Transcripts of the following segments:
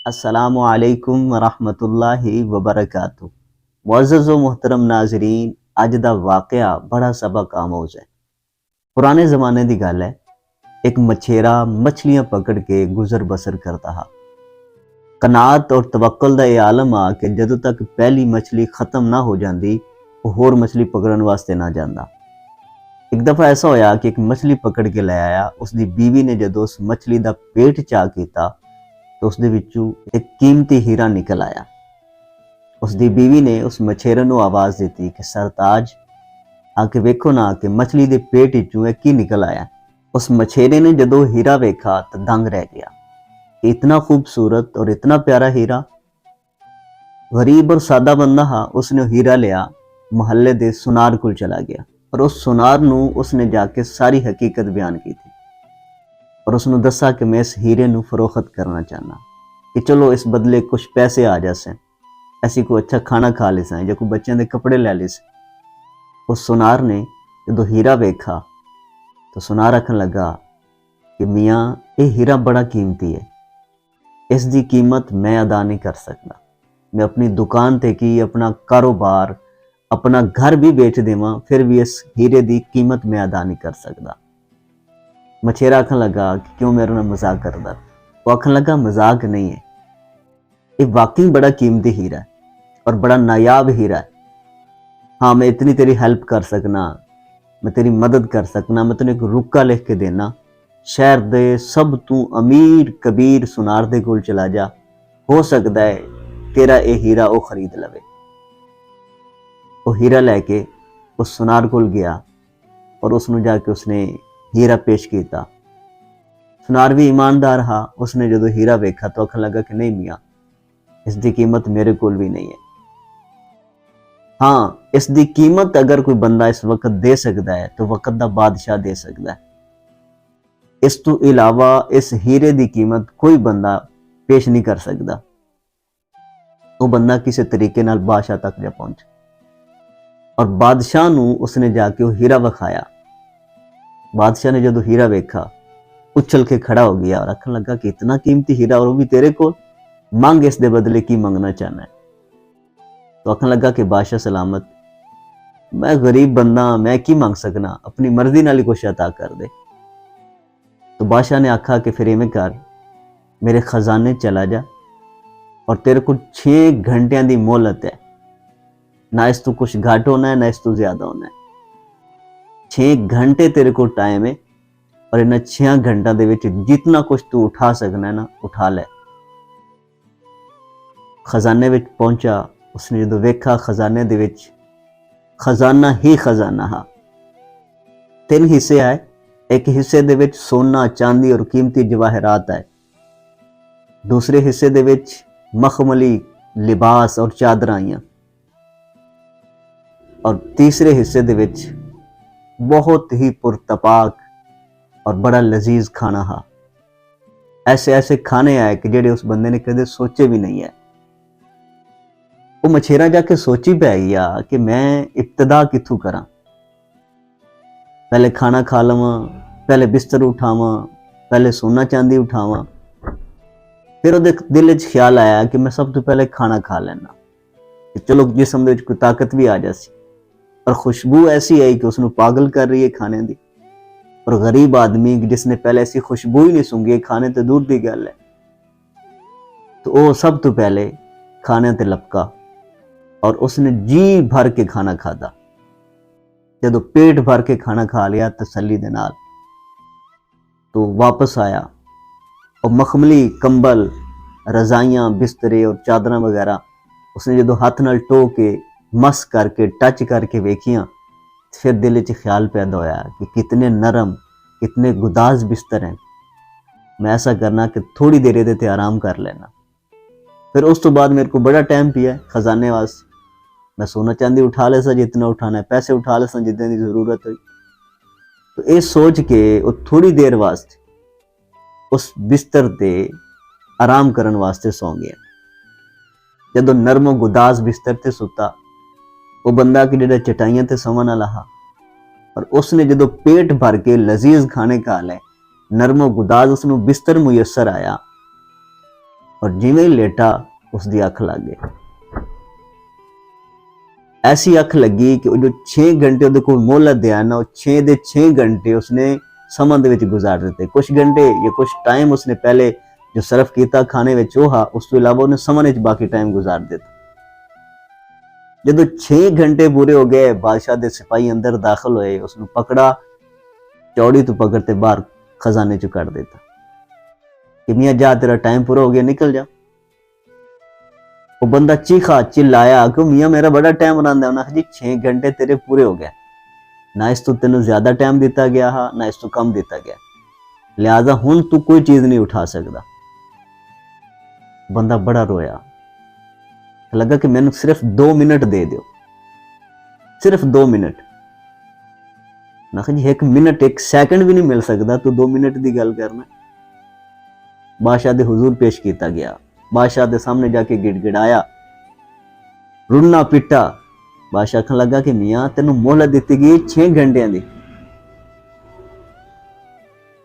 अस्सलामु अलैकुम वरहमतुल्लाहि वबरकातुहू। मुअज़्ज़ज़ व मुहतरम नाज़रीन, अज दा वाक़या बड़ा सबक आमोज़ है। पुराने ज़माने दी गल है, एक मछेरा मछलियां पकड़ के गुजर बसर करता हा। कनात और तवक्कुल दा ये आलम आ कि जदों तक पहली मछली खत्म ना हो जाती वो होर मछली पकड़न वास्ते ना जाता। एक दफ़ा ऐसा होया कि एक मछली पकड़ के ले आया। उसकी बीवी ने जदों उस मछली का पेट चा किया तो उसदे विचों एक कीमती हीरा निकल आया। उसकी बीवी ने उस मछेरे नूं आवाज़ दी कि सरताज, आके वेखो ना कि मछली के पेट विचों की निकल आया। उस मछेरे ने जदों हीरा वेखा तो दंग रह गया कि इतना खूबसूरत और इतना प्यारा हीरा। गरीब और सादा बंदा हा, उसने हीरा लिया, महल्ले दे सुनार कोल चला गया और उस सुनार नूं उसने जाके सारी हकीकत बयान की थी और उसने दसा कि मैं इस हीरे नूं फरोख्त करना चाहना कि चलो इस बदले कुछ पैसे आ जासे, ऐसी कोई अच्छा खाना खा ले या कोई बच्चों के कपड़े ले ले। उस सुनार ने जो हीरा वेखा तो सुनार आखन लगा कि मियाँ ये हीरा बड़ा कीमती है, इसकी कीमत मैं अदा नहीं कर सकता। मैं अपनी दुकान ते की, अपना कारोबार, अपना घर भी बेच देवां, फिर भी इस हीरे की कीमत मैं अदा नहीं कर सकता। मछेरा आखन लगा कि क्यों मेरे नाल मजाक करदा। वो आखन लगा मजाक नहीं है, ये वाकई बड़ा कीमती हीरा है और बड़ा नायाब हीरा है। हाँ, मैं इतनी तेरी हेल्प कर सकना, मैं तेरी मदद कर सकना, मैं तेन एक रुक्का लिख के देना, शहर दे सब तू अमीर कबीर सुनार दे कोल चला जा, हो सकता है तेरा ये हीरा वो खरीद लवे। वो हीरा लैके उस सुनार कोल गया और उसनों जाके उसने हीरा पेश किया। सुनार भी ईमानदार हा। उसने जो हीरा वेखा तो आखन लगा कि नहीं मियाँ, इसकी कीमत मेरे कोल भी नहीं है। हाँ, इसकी कीमत अगर कोई बंदा इस वक्त दे सकता है तो वक्त का बादशाह दे सकता है। इस तो इलावा इस हीरे की कीमत कोई बंदा पेश नहीं कर सकता। वो बंदा किसी तरीके नाल बादशाह तक जा पहुंचा और बादशाह नूं उसने जाके वो हीरा विखाया। बादशाह ने जो हीरा वेखा उछल के खड़ा हो गया और आखन लगा कि इतना कीमती हीरा और वो भी तेरे को, मांग इस दे बदले की मंगना चाहना है। तो आखन लगा कि बादशाह सलामत, मैं गरीब बंदा, मैं की मांग सकना, अपनी मर्जी नाल ही कुछ अता कर दे। तो बादशाह ने आखा कि फिर इवें कर, मेरे खजाने चला जा और तेरे को 6 घंटियां की मोहलत है, ना इस तो कुछ घट होना है ना इस तो ज्यादा होना है। 6 घंटे तेरे को टाइम है और इन 6 घंटों के विच जितना कुछ तू उठा सकना है ना उठा ले। खजाने विच पहुंचा। उसने जो वेखा खजाने दे विच खजाना ही खजाना हा। 3 हिस्से आए। एक हिस्से दे विच सोना, चांदी और कीमती जवाहरात आए। दूसरे हिस्से दे विच मखमली लिबास और चादर आईयां और तीसरे हिस्से दे विच बहुत ही पुरतपाक और बड़ा लजीज खाना हा। ऐसे ऐसे खाने आए कि जेडे उस बंदे ने कदे सोचे भी नहीं है। वो मछेरा जाके सोची पै गया कि मैं इब्तदा किथों करा, पहले खाना खा लवां, पहले बिस्तर उठावां, पहले सोना चांदी उठावां। फिर वो दिल च ख्याल आया कि मैं सब तो पहले खाना खा लेना, चलो जिसम दे कोई ताकत भी आ जासी। और खुशबू ऐसी आई कि उसनों पागल कर रही है खाने की। और गरीब आदमी जिसने पहले ऐसी खुशबू ही नहीं सूंघी, खाने तो दूर की गल है, तो वो सब तो पहले खाने ते लपका और उसने जी भर के खाना खादा। जदों पेट भर के खाना खा लिया तसल्ली दे नाल, तो वापस आया और मखमली कंबल, रजाइयां, बिस्तरे और चादर वगैरह उसने जो हाथ नाल टो के, मस करके, टच करके वेखियां। फिर दिल च ख्याल पैदा होया कि कितने नरम, कितने गुदाज बिस्तर हैं, मैं ऐसा करना कि थोड़ी देर दे ते आराम कर लेना। फिर उस तो बाद मेरे को बड़ा टाइम पिया खजाने वास्ते, मैं सोना चांदी उठा ले सा जितना उठाना है, पैसे उठा ले सा जितने की जरूरत हुई। तो ये सोच के वो थोड़ी देर वास्ते उस बिस्तर ते आराम करन वास्ते सौ गया। जदों नरमो गुदाज बिस्तर ते सुता, वो बंदा कि जेड़ा चटाइयां ते सवन वाला हा और उसने जदों पेट भर के लजीज खाने खा ले, नरमो गुदाज उसनों बिस्तर मुयसर आया, और जिवें ही लेटा उसकी अख लग गई। ऐसी अख लगी कि जो 6 घंटे ਉਹਦੇ ਕੋਲ मोहलत दिया ना, 6 ਦੇ 6 घंटे उसने समन ਦੇ ਵਿੱਚ गुजार ਦਿੱਤੇ। कुछ घंटे या कुछ टाइम उसने पहले जो सर्फ किया खाने ਵਿੱਚ ਉਹ ਉਸ ਤੋਂ ਇਲਾਵਾ ਉਹਨੇ समन ਵਿੱਚ बाकी टाइम गुजार ਦਿੱਤਾ। ਜਦੋਂ 6 घंटे पूरे हो गए, बादशाह ਦੇ सिपाही अंदर दाखिल होए, उसने पकड़ा, चौड़ी तो पकड़ के बाहर खजाने चो कट देता कि मियाँ जा, तेरा टाइम पूरा हो गया, निकल जा। वो बंदा चीखा चिल्लाया कि मियाँ मेरा बड़ा टाइम बनांदा। उन्हें जी 6 घंटे तेरे पूरे हो गए, ना इस तो तेन ज्यादा टाइम दिता गया हा, ना इस तो कम दिता गया, लिहाजा हुण तू कोई चीज नहीं उठा सकता। बंदा बड़ा रोया, लगा कि मैंने सिर्फ 2 मिनट दे दो, सिर्फ 2 मिनट। ना जी 1 मिनट 1 सेकंड भी नहीं मिल सकता, तू 2 मिनट की गल करना। बादशाह दे हुजूर पेश किया गया, बादशाह के सामने जाके गिड़गिड़ाया, रुन्ना पिटा। बादशाह आखन लगा कि मियाँ तेन मोहलत दी गई 6 घंटे की,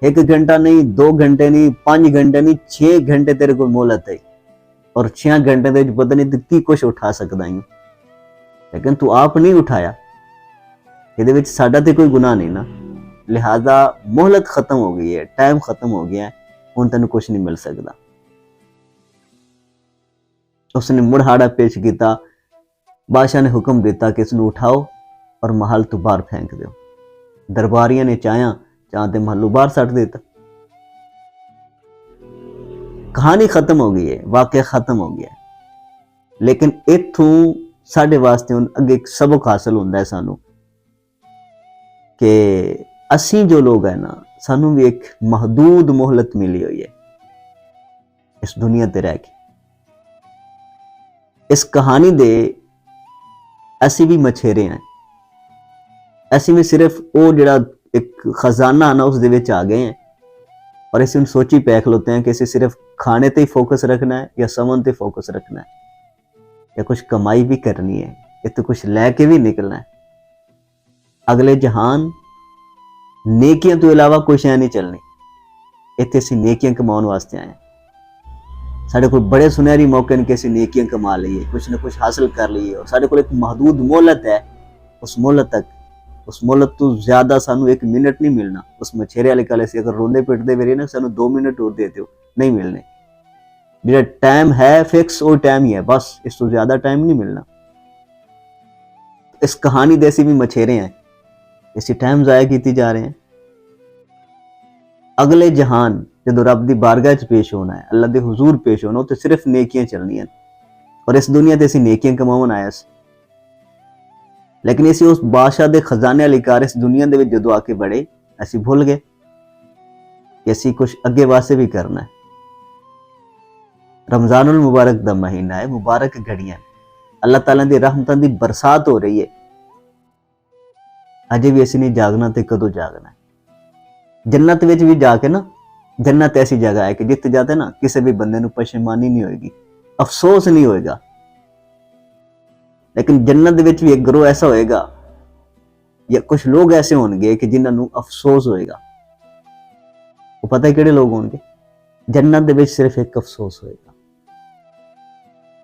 1 घंटा नहीं, 2 घंटे नहीं, 5 घंटे नहीं, 6 घंटे तेरे को मोहलत है। और 6 घंटे के पता नहीं की कुछ उठा सकता ही, लेकिन तू आप नहीं उठाया, ये साडा ते कोई गुनाह नहीं ना, लिहाजा मोहलत खत्म हो गई है, टाइम खत्म हो गया है, हुण तेन कुछ नहीं मिल सकता। उसने मुड़हाड़ा पेश किया, बादशाह ने हुक्म दिता कि इसनूं उठाओ और महल तो बाहर फेंक दो। दरबारियों ने चाहते महल बाहर सट दिता। कहानी खत्म हो गई है, वाकया खत्म हो गया है, लेकिन इत्थों साडे वास्ते हुण अगे एक सबक हासिल होंदा है सानू कि असीं जो लोग है ना, सानू भी एक महदूद मोहलत मिली हुई है इस दुनिया ते रह के। इस कहानी दे असी भी मछेरे हैं, असी भी सिर्फ वो जिहड़ा एक खजाना ना उस दे विच आ गए हैं, और असीं सोची पै खलोते हैं कि असीं सिर्फ खाने ते ही फोकस रखना है या समन ते फोकस रखना है, या कुछ कमाई भी करनी है, या तो कुछ लैके भी निकलना है। अगले जहान नेकियां तो इलावा कोई शै नहीं चलनी, इत्थे असीं नेकियां कमाउण वास्ते आए हैं। साढ़े को बड़े सुनहरी मौके ने कि असीं नेकियां कमा लीए, कुछ ना कुछ हासिल कर लीए, और साढ़े को एक महदूद मोहलत है, उस मोहलत तो ज्यादा सानू 1 मिनट नहीं मिलना। उस मछेरे वाले गल से अगर रोंदे पिटदे भी रहे ना, सानू 2 मिनट और दे दो, नहीं मिलने। जो टाइम है फिक्स वो टाइम ही है, बस इस तो ज्यादा टाइम नहीं मिलना। इस कहानी दे असीं भी मछेरे हैं, इसी टाइम जाया कीती जा रहे हैं। अगले जहान जो रब की बारगाह च पेश होना है, अल्लाह के हुजूर पेश होना, तो सिर्फ नेकियां चलनियां, और इस दुनिया ते असीं नेकियां कमाउण आए सी। लेकिन असीं उस बादशाह के खजाने वाली कार इस दुनिया दे विच जदों आके बड़े, असीं भुल गए कि असीं कुछ अगे वास्ते भी करना है। रमजानुल मुबारक दा महीना है, मुबारक घड़ियां, अल्लाह ताला दी रहमतां दी बरसात हो रही है, अजे भी असीं नहीं जागना, तो कदों जागना है? जन्नत विच भी जाके ना, जन्नत ऐसी जगह है कि जिथे जाते ना किसी भी बंदे नूं परेशानी नहीं होएगी, अफसोस नहीं होएगा। लेकिन जन्नत विच भी एक ग्रोह ऐसा होएगा, या कुछ लोग ऐसे होंगे कि जिन्हां नूं अफसोस होएगा। वो पता है किहड़े लोग होंगे? जन्नत दे विच सिर्फ एक अफसोस होएगा,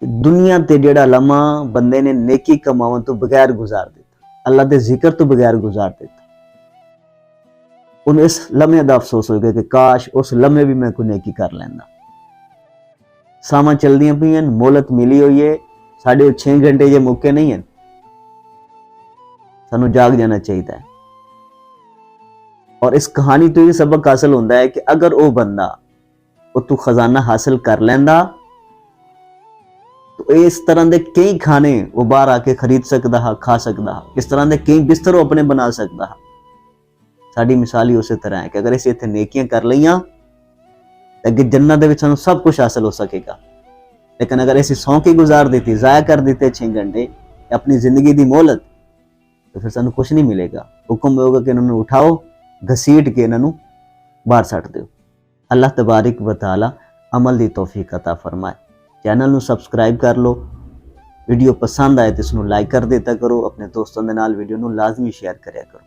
दुनिया ते जिहड़ा लम्हा बंदे ने नेकी कमावन तो बगैर गुजार दिता, अल्लाह दे जिक्र तो बगैर गुजार दिता, उन्हें इस लम्हे का अफसोस होगा कि काश उस लम्हे भी मैं कोई नेकी कर लैंदा। सावां चलदियां पईयां, मोहलत मिली हुई है, साढ़े 6 घंटे ये मौके नहीं है, सानू जाग जाना चाहिए है। और इस कहानी तो ये सबक हासिल होता है कि अगर वो बंदा वो तू खजाना हासिल कर लैंदा, तो इस तरह के कई खाने वो बाहर आके खरीद सकता है, खा सकता है, इस तरह के कई बिस्तर वो अपने बना सकता है। साड़ी मिसाल ही उस तरह है कि अगर असीं इत्थे नेकियां कर लईआं तो अगे जन्नत दे विच सानूं सब कुछ हासिल हो सकेगा। लेकिन अगर असीं सौं के गुजार देती, ज़ाया कर देते 6 घंटे अपनी जिंदगी की मोहलत, तो फिर सानूं कुछ नहीं मिलेगा। हुक्म होगा कि इन्होंने उठाओ, घसीट के इन्होंने बाहर सट दो। अल्लाह तबारक व तआला अमल की तौफीक अता फरमाए। चैनल नूं सबसक्राइब कर लो, वीडियो पसंद आए तो इसनूं लाइक कर देता करो, अपने दोस्तों के नाल वीडियो नूं लाजमी शेयर करिया करो।